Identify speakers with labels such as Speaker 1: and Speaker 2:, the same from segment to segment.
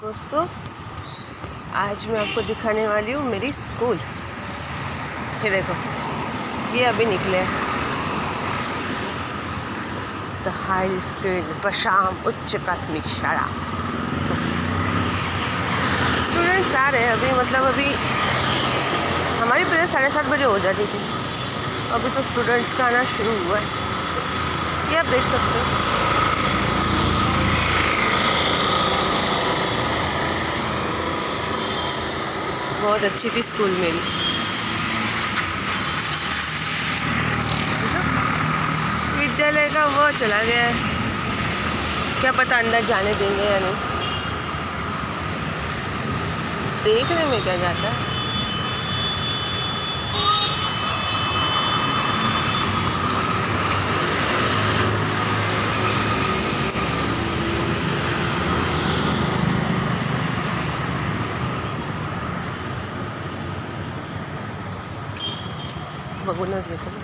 Speaker 1: दोस्तों, आज मैं आपको दिखाने वाली हूँ मेरी स्कूल। ये देखो, ये अभी निकले द हाई स्कूल प्रशाम उच्च प्राथमिक शाला। स्टूडेंट्स आ रहे हैं अभी, मतलब अभी हमारी प्रेयर 7:30 बजे हो जाती थी, अभी तो स्टूडेंट्स का आना शुरू हुआ है। ये आप देख सकते हो। बहुत अच्छी थी स्कूल मेरी। विद्यालय का वो चला गया है, क्या पता अंदर जाने देंगे या नहीं। देखने में क्या जाता है। बघूनच घेतो।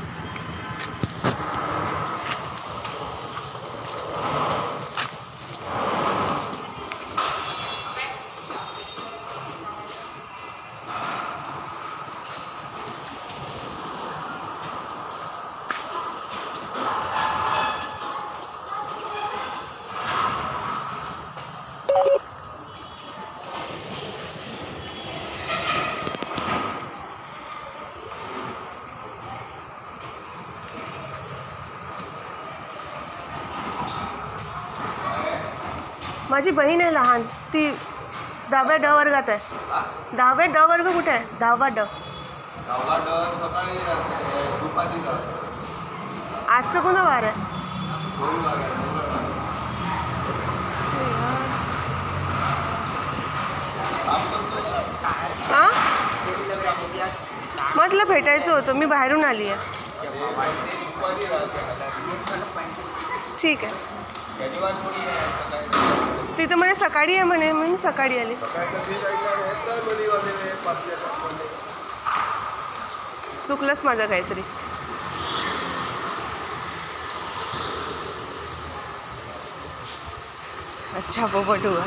Speaker 1: माझी बहीण आहे लहान, ती 10व्या ड वर्गात आहे। 10व्या ड वर्ग कुठे आहे? 10वा ड
Speaker 2: सकाळी दुपारी
Speaker 1: आजचं कोणा वार आहे? हां, म्हटलं भेटायचं होतं, मी बाहेरून आली आहे। ठीक आहे, तिथं म्हणे सकाळी आहे म्हणे, म्हणून सकाळी आली। चुकलंच माझं काहीतरी। अच्छा पोपट हुआ।